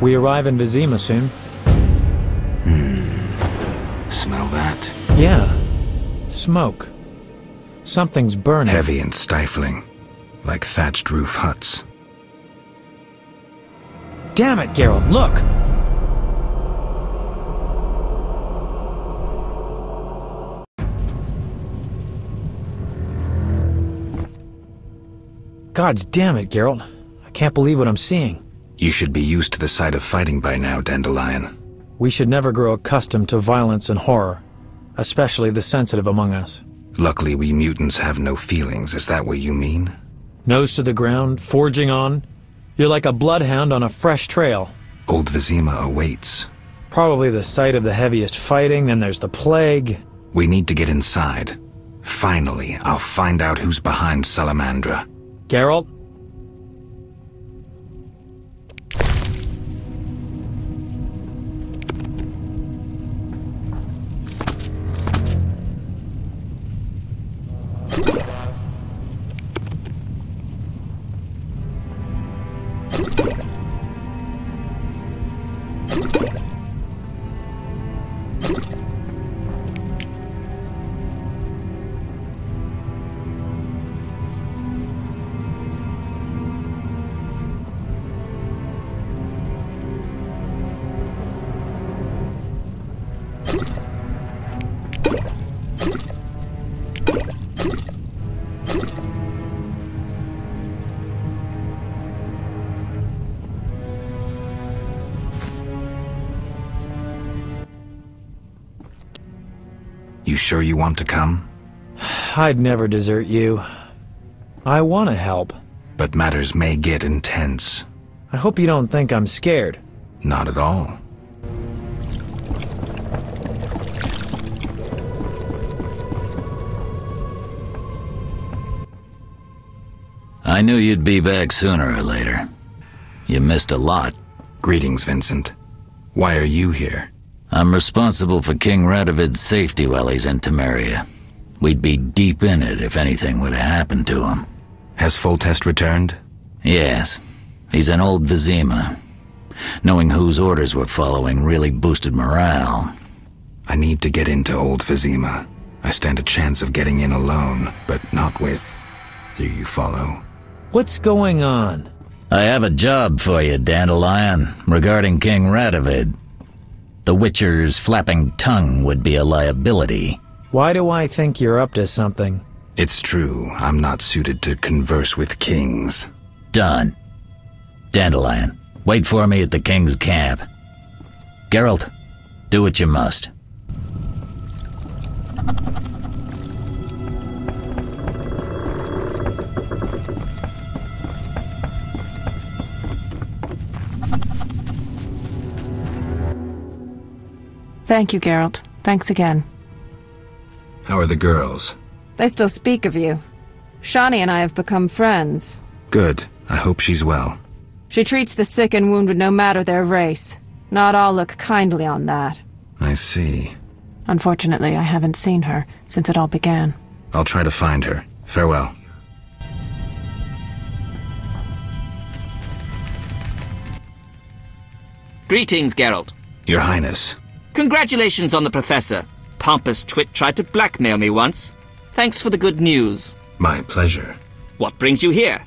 We arrive in Vizima soon. Smell that? Yeah. Smoke. Something's burning. Heavy and stifling, like thatched roof huts. Damn it, Geralt, look! Gods damn it, Geralt. I can't believe what I'm seeing. You should be used to the sight of fighting by now, Dandelion. We should never grow accustomed to violence and horror, especially the sensitive among us. Luckily, we mutants have no feelings. Is that what you mean? Nose to the ground, forging on. You're like a bloodhound on a fresh trail. Old Vizima awaits. Probably the site of the heaviest fighting, then there's the plague. We need to get inside. Finally, I'll find out who's behind Salamandra. Geralt? You sure you want to come? I'd never desert you. I want to help. But matters may get intense. I hope you don't think I'm scared. Not at all. I knew you'd be back sooner or later. You missed a lot. Greetings, Vincent. Why are you here? I'm responsible for King Radovid's safety while he's in Temeria. We'd be deep in it if anything would have happened to him. Has Foltest returned? Yes. He's in old Vizima. Knowing whose orders we're following really boosted morale. I need to get into old Vizima. I stand a chance of getting in alone, but not with... Do you follow? What's going on? I have a job for you, Dandelion, regarding King Radovid. The Witcher's flapping tongue would be a liability. Why do I think you're up to something? It's true, I'm not suited to converse with kings. Done. Dandelion, wait for me at the king's camp. Geralt, do what you must. Thank you, Geralt. Thanks again. How are the girls? They still speak of you. Shani and I have become friends. Good. I hope she's well. She treats the sick and wounded no matter their race. Not all look kindly on that. I see. Unfortunately, I haven't seen her since it all began. I'll try to find her. Farewell. Greetings, Geralt. Your Highness. Congratulations on the Professor. Pompous twit tried to blackmail me once. Thanks for the good news. My pleasure. What brings you here?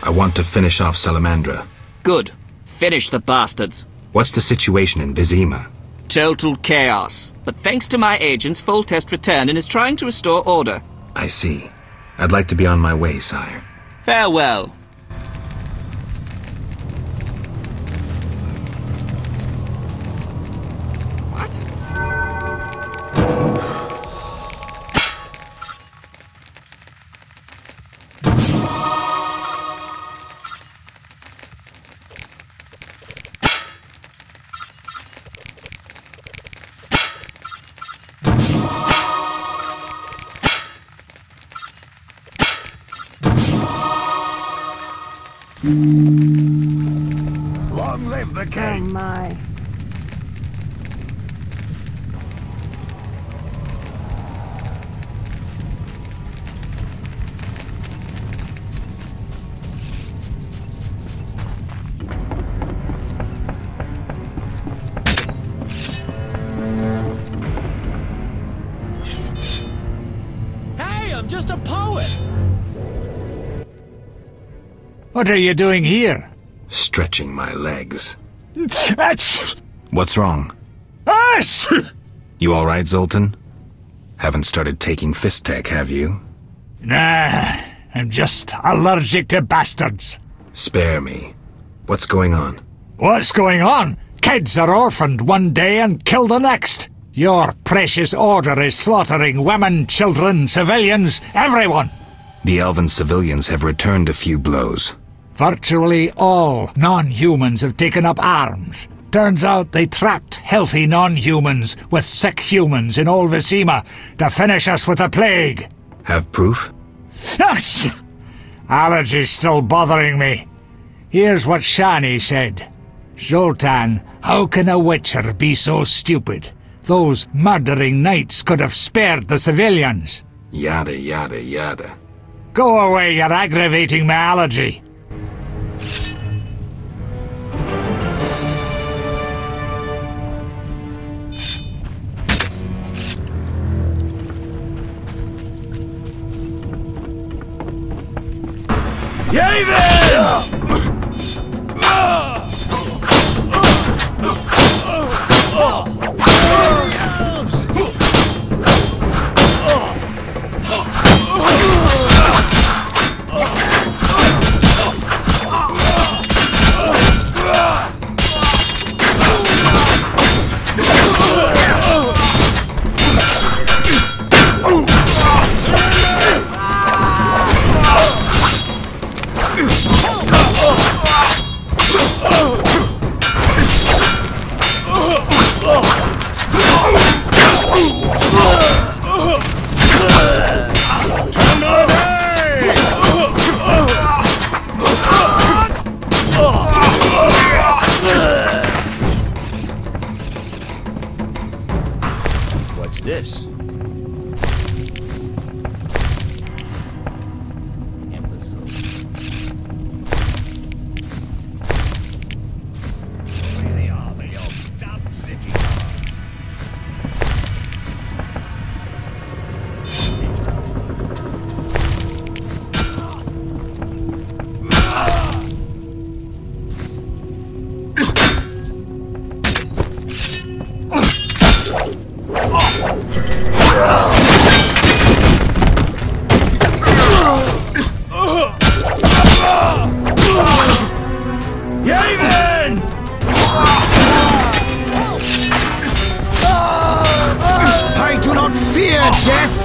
I want to finish off Salamandra. Good. Finish the bastards. What's the situation in Vizima? Total chaos. But thanks to my agents, Foltest returned and is trying to restore order. I see. I'd like to be on my way, sire. Farewell. Long live the king! Oh my. What are you doing here? Stretching my legs. That's... What's wrong? Us! You alright, Zoltan? Haven't started taking fist tech, have you? Nah, I'm just allergic to bastards. Spare me. What's going on? What's going on? Kids are orphaned one day and killed the next. Your precious order is slaughtering women, children, civilians, everyone. The elven civilians have returned a few blows. Virtually all non-humans have taken up arms. Turns out they trapped healthy non-humans with sick humans in old Vizima to finish us with the plague. Have proof? Yes! Allergy's still bothering me. Here's what Shani said. Zoltan, how can a witcher be so stupid? Those murdering knights could have spared the civilians. Yada, yada, yada. Go away, you're aggravating my allergy. This. Really are the old damn city guards. I do not fear death!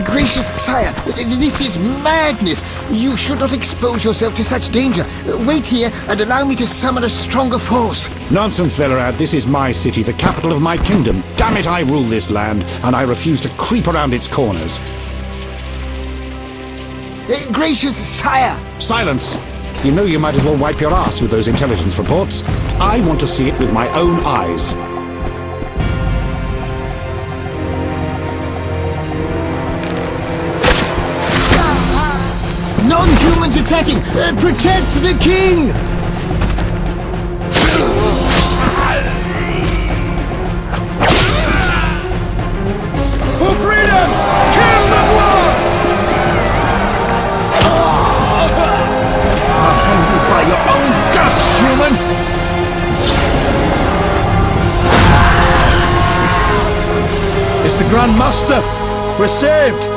Gracious sire, this is madness. You should not expose yourself to such danger. Wait here and allow me to summon a stronger force. Nonsense, Velerad. This is my city, the capital of my kingdom. Damn it, I rule this land, and I refuse to creep around its corners. Gracious sire! Silence! You know you might as well wipe your ass with those intelligence reports. I want to see it with my own eyes. Non-humans attacking! Protect the king! For freedom! Kill the blood! I'll hang you by your own guts, human! It's the Grand Master! We're saved!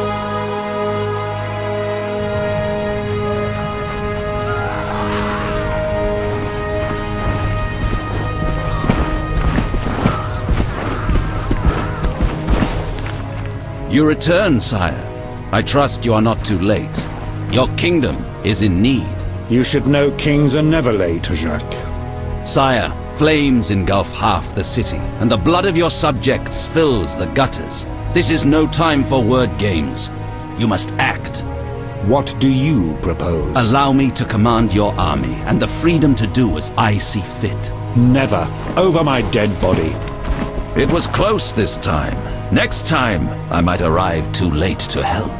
You return, sire. I trust you are not too late. Your kingdom is in need. You should know kings are never late, Jacques. Sire, flames engulf half the city, and the blood of your subjects fills the gutters. This is no time for word games. You must act. What do you propose? Allow me to command your army, and the freedom to do as I see fit. Never. Over my dead body. It was close this time. Next time, I might arrive too late to help.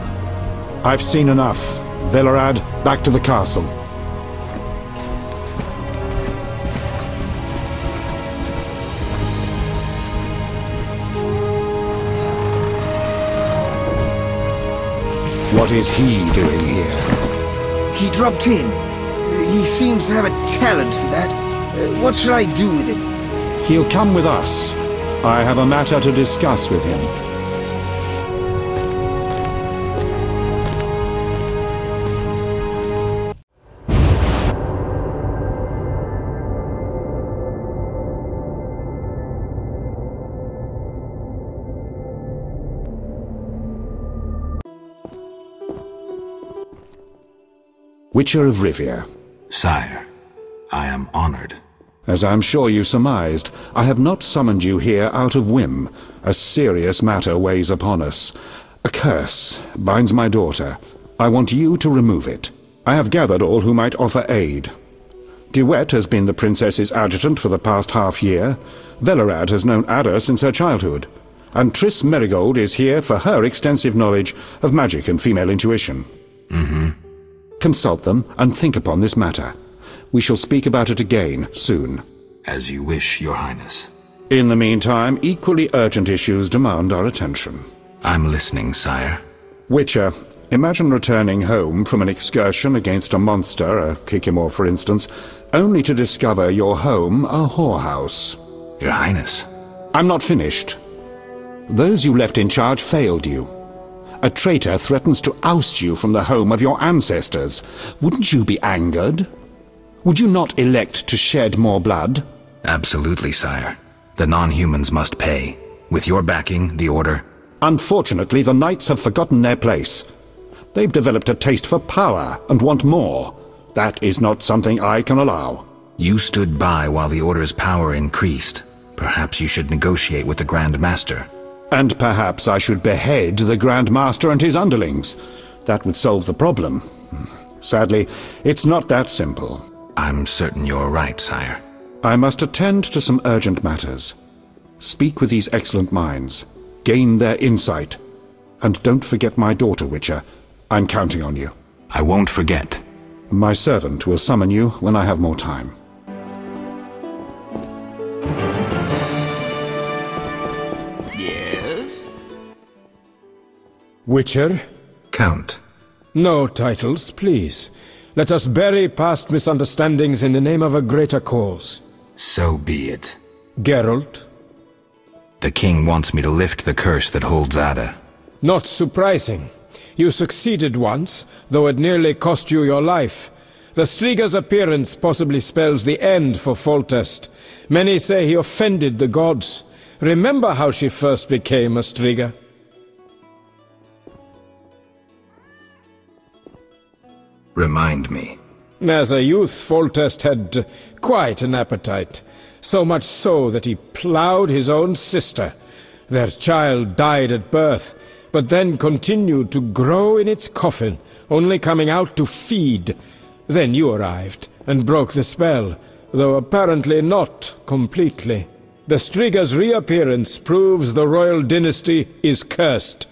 I've seen enough. Velerad, back to the castle. What is he doing here? He dropped in. He seems to have a talent for that. What shall I do with him? He'll come with us. I have a matter to discuss with him. Witcher of Rivia. Sire, I am honored. As I'm sure you surmised, I have not summoned you here out of whim. A serious matter weighs upon us. A curse binds my daughter. I want you to remove it. I have gathered all who might offer aid. Duet has been the princess's adjutant for the past half-year. Velerad has known Ada since her childhood. And Triss Merigold is here for her extensive knowledge of magic and female intuition. Consult them and think upon this matter. We shall speak about it again soon. As you wish, Your Highness. In the meantime, equally urgent issues demand our attention. I'm listening, sire. Witcher, imagine returning home from an excursion against a monster, a Kikimor for instance, only to discover your home a whorehouse. Your Highness. I'm not finished. Those you left in charge failed you. A traitor threatens to oust you from the home of your ancestors. Wouldn't you be angered? Would you not elect to shed more blood? Absolutely, sire. The non-humans must pay. With your backing, the Order... Unfortunately, the Knights have forgotten their place. They've developed a taste for power and want more. That is not something I can allow. You stood by while the Order's power increased. Perhaps you should negotiate with the Grand Master. And perhaps I should behead the Grand Master and his underlings. That would solve the problem. Sadly, it's not that simple. I'm certain you're right, sire. I must attend to some urgent matters. Speak with these excellent minds. Gain their insight. And don't forget my daughter, Witcher. I'm counting on you. I won't forget. My servant will summon you when I have more time. Yes? Witcher? Count. No titles, please. Let us bury past misunderstandings in the name of a greater cause. So be it. Geralt? The king wants me to lift the curse that holds Ada. Not surprising. You succeeded once, though it nearly cost you your life. The Striga's appearance possibly spells the end for Foltest. Many say he offended the gods. Remember how she first became a Striga? Remind me. As a youth, Foltest had quite an appetite. So much so that he ploughed his own sister. Their child died at birth, but then continued to grow in its coffin, only coming out to feed. Then you arrived, and broke the spell, though apparently not completely. The Striga's reappearance proves the royal dynasty is cursed.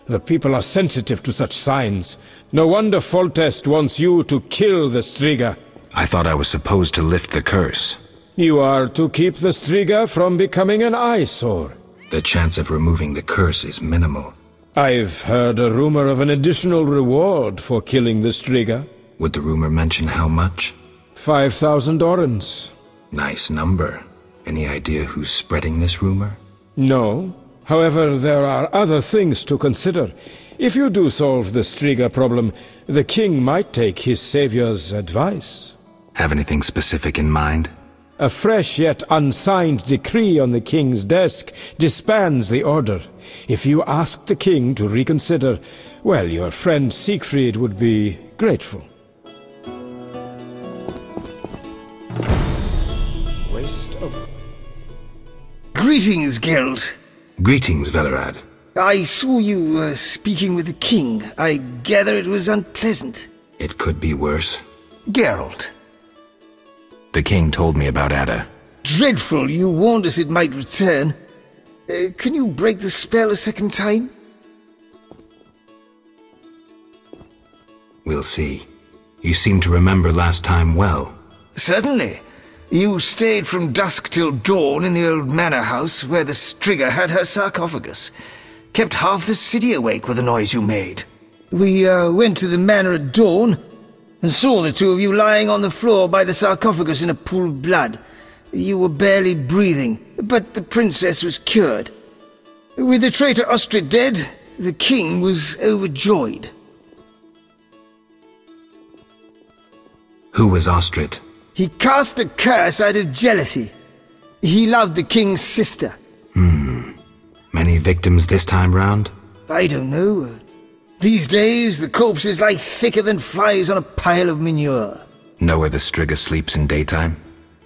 The people are sensitive to such signs. No wonder Foltest wants you to kill the Striga. I thought I was supposed to lift the curse. You are to keep the Striga from becoming an eyesore. The chance of removing the curse is minimal. I've heard a rumor of an additional reward for killing the Striga. Would the rumor mention how much? 5,000 orens. Nice number. Any idea who's spreading this rumor? No. However, there are other things to consider. If you do solve the Striga problem, the king might take his savior's advice. Have anything specific in mind? A fresh yet unsigned decree on the king's desk disbands the order. If you ask the king to reconsider, well, your friend Siegfried would be grateful. Waste of... Greetings, Geralt. Greetings, Velerad. I saw you speaking with the king. I gather it was unpleasant. It could be worse. Geralt. The king told me about Ada. Dreadful, you warned us it might return. Can you break the spell a second time? We'll see. You seem to remember last time well. Certainly. You stayed from dusk till dawn in the old manor house where the Strigger had her sarcophagus. Kept half the city awake with the noise you made. We went to the manor at dawn and saw the two of you lying on the floor by the sarcophagus in a pool of blood. You were barely breathing, but the princess was cured. With the traitor Ostrid dead, the king was overjoyed. Who was Ostrid? He cast the curse out of jealousy. He loved the king's sister. Many victims this time round? I don't know. These days, the corpses lie thicker than flies on a pile of manure. Know where the Strigger sleeps in daytime?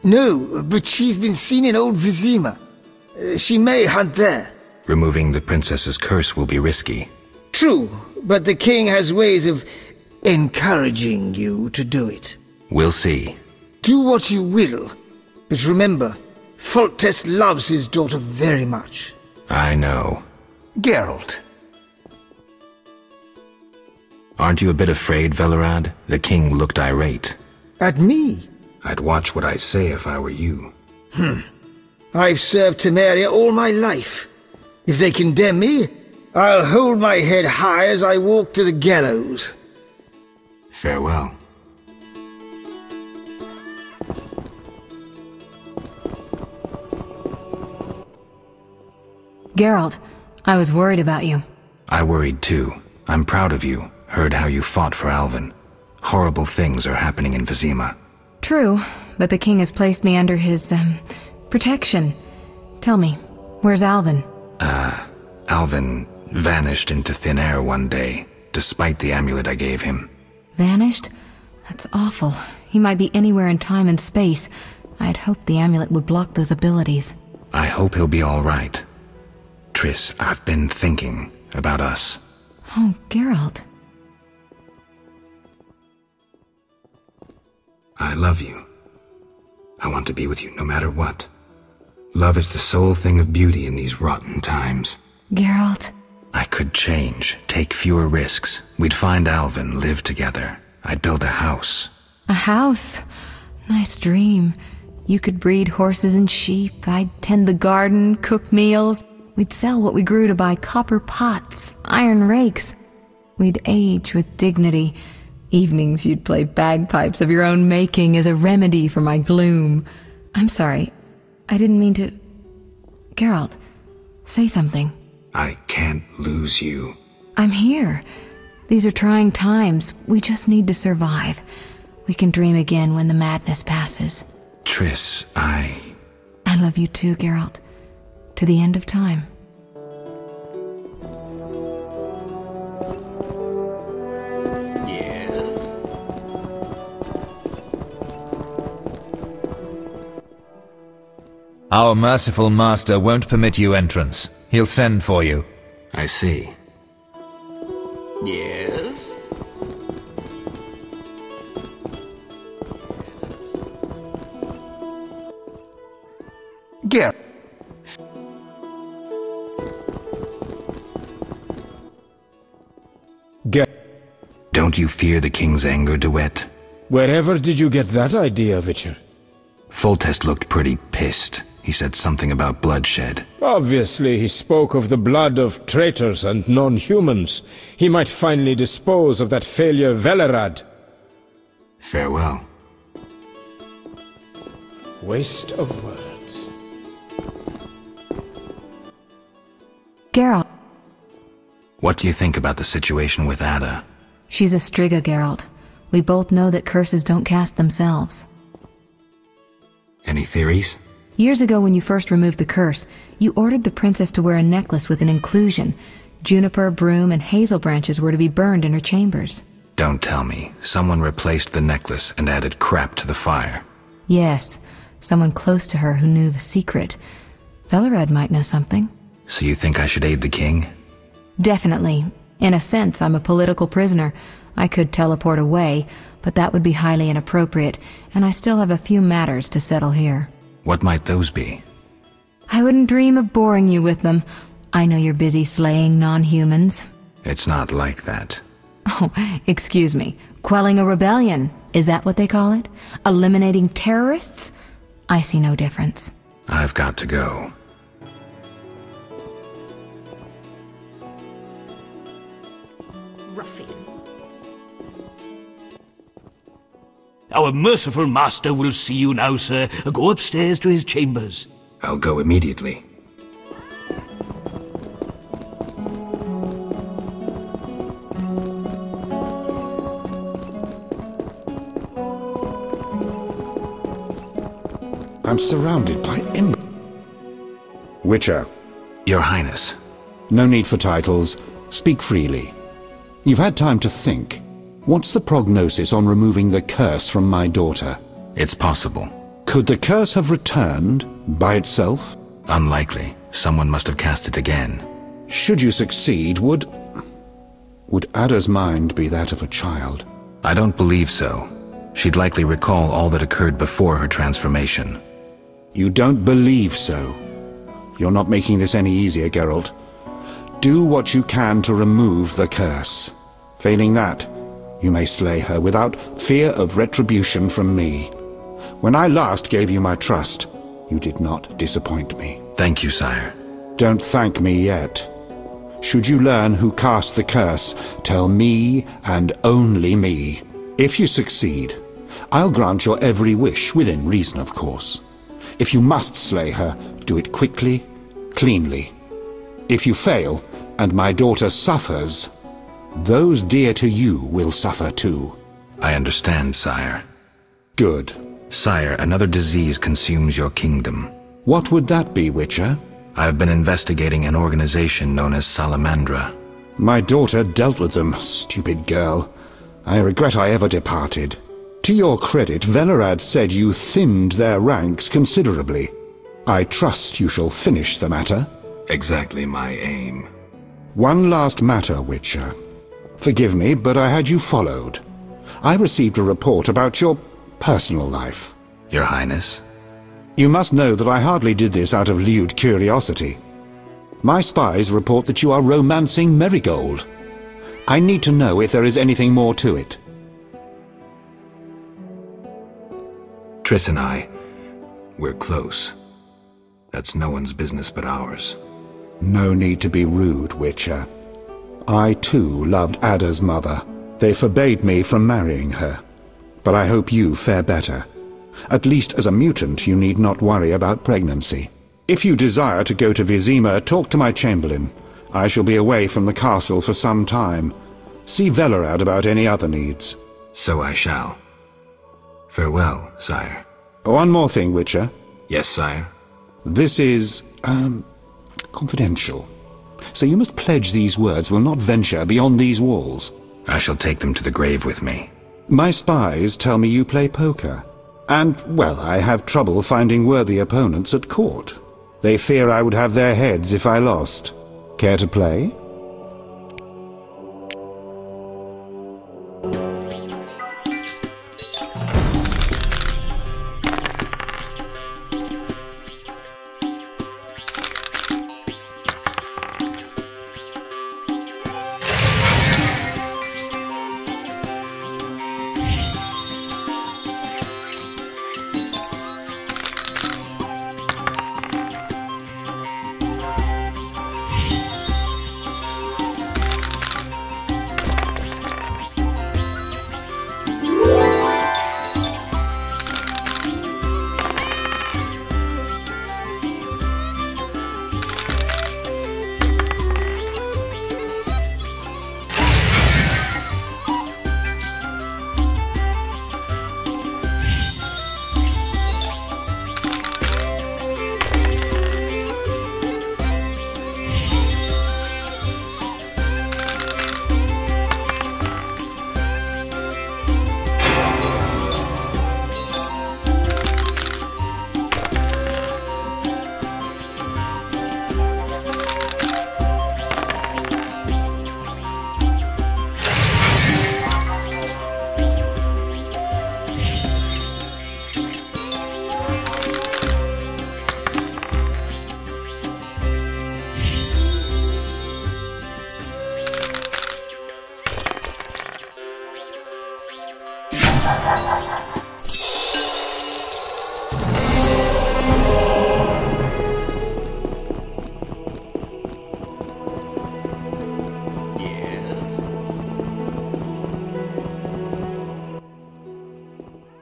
No, but she's been seen in Old Vizima. She may hunt there. Removing the princess's curse will be risky. True, but the king has ways of encouraging you to do it. We'll see. Do what you will, but remember, Foltest loves his daughter very much. I know. Geralt. Aren't you a bit afraid, Velerad? The king looked irate. At me? I'd watch what I say if I were you. I've served Temeria all my life. If they condemn me, I'll hold my head high as I walk to the gallows. Farewell. Geralt, I was worried about you. I worried too. I'm proud of you. Heard how you fought for Alvin. Horrible things are happening in Vizima. True, but the king has placed me under his, protection. Tell me, where's Alvin? Alvin vanished into thin air one day, despite the amulet I gave him. Vanished? That's awful. He might be anywhere in time and space. I'd hoped the amulet would block those abilities. I hope he'll be all right. Triss, I've been thinking about us. Oh, Geralt. I love you. I want to be with you no matter what. Love is the sole thing of beauty in these rotten times. Geralt. I could change, take fewer risks. We'd find Alvin, live together. I'd build a house. A house? Nice dream. You could breed horses and sheep. I'd tend the garden, cook meals. We'd sell what we grew to buy copper pots, iron rakes. We'd age with dignity. Evenings you'd play bagpipes of your own making as a remedy for my gloom. I'm sorry. I didn't mean to... Geralt, say something. I can't lose you. I'm here. These are trying times. We just need to survive. We can dream again when the madness passes. Triss, I love you too, Geralt. To the end of time. Yes? Our merciful master won't permit you entrance. He'll send for you. I see. Yes? Geralt. Don't you fear the king's anger, Duet? Wherever did you get that idea, Witcher? Foltest looked pretty pissed. He said something about bloodshed. Obviously, he spoke of the blood of traitors and non-humans. He might finally dispose of that failure Velerad. Farewell. Waste of words. Geralt. What do you think about the situation with Ada? She's a Strigger, Geralt. We both know that curses don't cast themselves. Any theories? Years ago when you first removed the curse, you ordered the princess to wear a necklace with an inclusion. Juniper, broom, and hazel branches were to be burned in her chambers. Don't tell me. Someone replaced the necklace and added crap to the fire. Yes, someone close to her who knew the secret. Velerad might know something. So you think I should aid the king? Definitely. In a sense, I'm a political prisoner. I could teleport away, but that would be highly inappropriate, and I still have a few matters to settle here. What might those be? I wouldn't dream of boring you with them. I know you're busy slaying non-humans. It's not like that. Oh, excuse me. Quelling a rebellion. Is that what they call it? Eliminating terrorists? I see no difference. I've got to go. Ruffian. Our merciful master will see you now, sir. Go upstairs to his chambers. I'll go immediately. I'm surrounded by ember. Witcher. Your Highness. No need for titles. Speak freely. You've had time to think. What's the prognosis on removing the curse from my daughter? It's possible. Could the curse have returned by itself? Unlikely. Someone must have cast it again. Should you succeed, would Ada's mind be that of a child? I don't believe so. She'd likely recall all that occurred before her transformation. You don't believe so? You're not making this any easier, Geralt. Do what you can to remove the curse. Failing that, you may slay her without fear of retribution from me. When I last gave you my trust, you did not disappoint me. Thank you, sire. Don't thank me yet. Should you learn who cast the curse, tell me and only me. If you succeed, I'll grant your every wish, within reason, of course. If you must slay her, do it quickly, cleanly. If you fail, and my daughter suffers, those dear to you will suffer too. I understand, sire. Good. Sire, another disease consumes your kingdom. What would that be, Witcher? I have been investigating an organization known as Salamandra. My daughter dealt with them, stupid girl. I regret I ever departed. To your credit, Velerad said you thinned their ranks considerably. I trust you shall finish the matter. Exactly my aim. One last matter, Witcher. Forgive me, but I had you followed. I received a report about your personal life. Your Highness? You must know that I hardly did this out of lewd curiosity. My spies report that you are romancing Marigold. I need to know if there is anything more to it. Triss and I, we're close. That's no one's business but ours. No need to be rude, Witcher. I too loved Ada's mother. They forbade me from marrying her. But I hope you fare better. At least as a mutant you need not worry about pregnancy. If you desire to go to Vizima, talk to my chamberlain. I shall be away from the castle for some time. See Velerad about any other needs. So I shall. Farewell, sire. One more thing, Witcher. Yes, sire. This is, confidential. So you must pledge these words will not venture beyond these walls. I shall take them to the grave with me. My spies tell me you play poker. And, well, I have trouble finding worthy opponents at court. They fear I would have their heads if I lost. Care to play?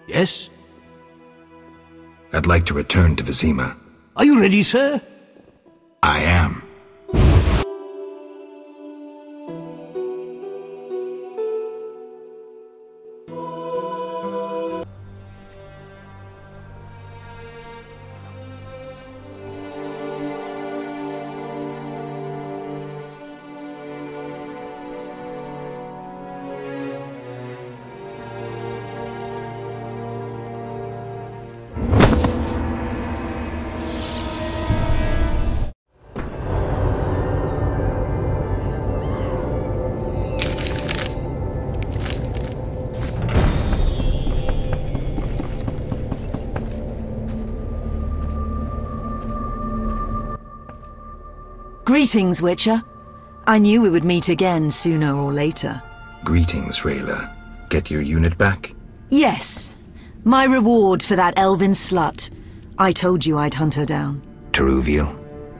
Yes? I'd like to return to Vizima. Are you ready, sir? I am. Greetings, Witcher. I knew we would meet again sooner or later. Greetings, Rayla. Get your unit back? Yes. My reward for that elven slut. I told you I'd hunt her down. Teruviel?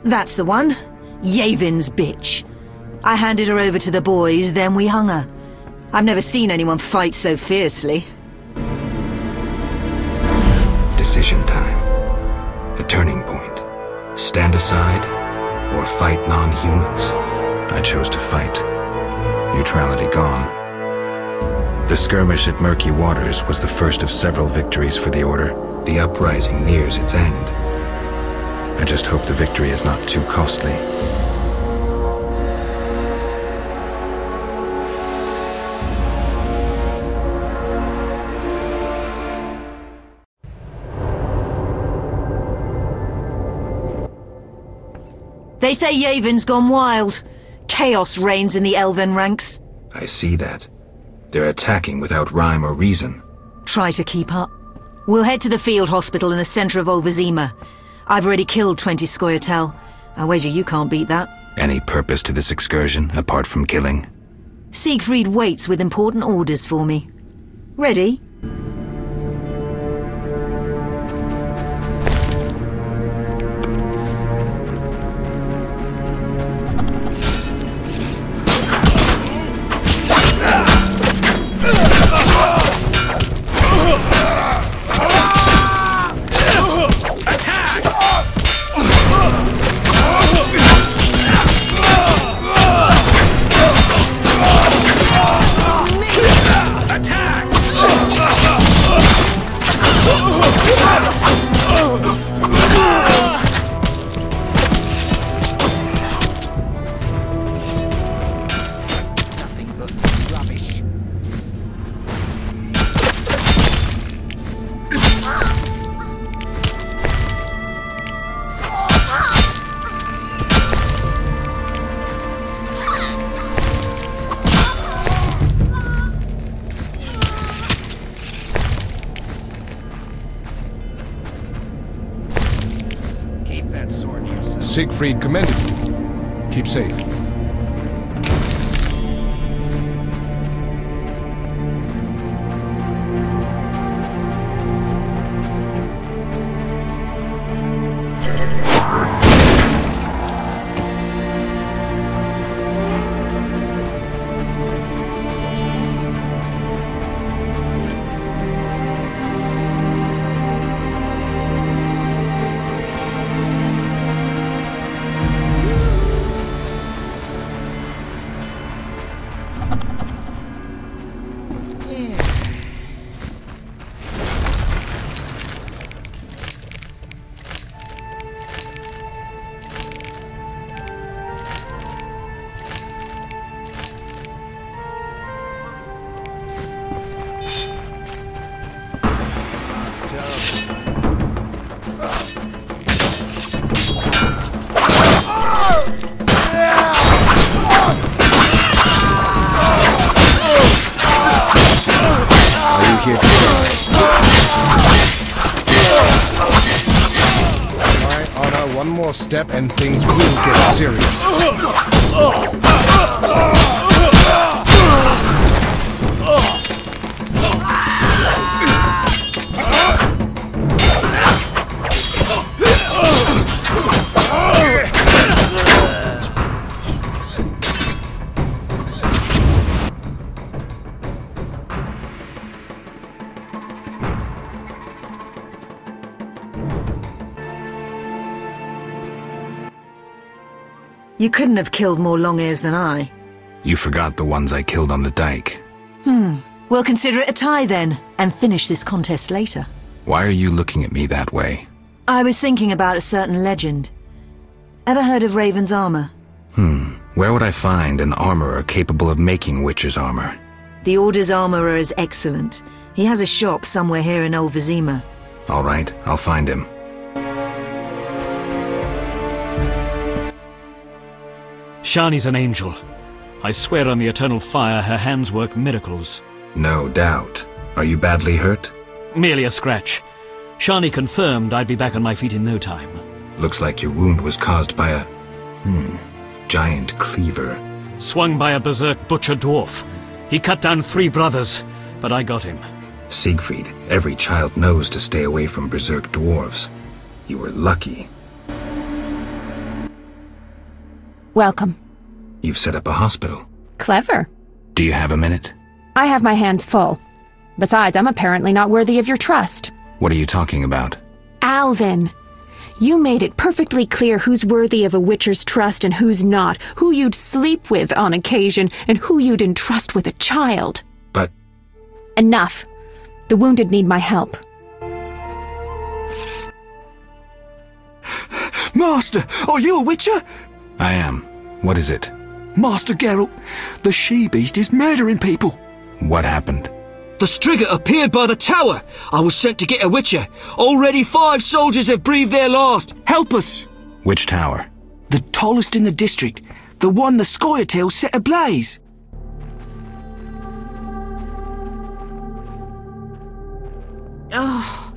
That's the one. Yavin's bitch. I handed her over to the boys, then we hung her. I've never seen anyone fight so fiercely. Decision time. A turning point. Stand aside or fight non-humans. I chose to fight. Neutrality gone. The skirmish at Murky Waters was the first of several victories for the Order. The uprising nears its end. I just hope the victory is not too costly. They say Yavin's gone wild. Chaos reigns in the elven ranks. I see that. They're attacking without rhyme or reason. Try to keep up. We'll head to the field hospital in the center of Old Vizima. I've already killed 20 Scoia'tael. I wager you can't beat that. Any purpose to this excursion, apart from killing? Siegfried waits with important orders for me. Ready? Siegfried commended you. Keep safe. One more step and things will get serious. You couldn't have killed more long-ears than I. You forgot the ones I killed on the dike. We'll consider it a tie then, and finish this contest later. Why are you looking at me that way? I was thinking about a certain legend. Ever heard of Raven's armor? Where would I find an armorer capable of making Witcher's armor? The Order's armorer is excellent. He has a shop somewhere here in Old Vizima. All right, I'll find him. Shani's an angel. I swear on the eternal fire her hands work miracles. No doubt. Are you badly hurt? Merely a scratch. Shani confirmed I'd be back on my feet in no time. Looks like your wound was caused by a... giant cleaver. Swung by a berserk butcher dwarf. He cut down 3 brothers, but I got him. Siegfried, every child knows to stay away from berserk dwarves. You were lucky. Welcome. You've set up a hospital. Clever. Do you have a minute? I have my hands full. Besides, I'm apparently not worthy of your trust. What are you talking about? Alvin, you made it perfectly clear who's worthy of a Witcher's trust and who's not, who you'd sleep with on occasion, and who you'd entrust with a child. But... Enough. The wounded need my help. Master, are you a Witcher? I am. What is it? Master Geralt, the she-beast is murdering people. What happened? The Striga appeared by the tower. I was sent to get a Witcher. Already 5 soldiers have breathed their last. Help us. Which tower? The tallest in the district. The one the Scoia'tail set ablaze. Oh.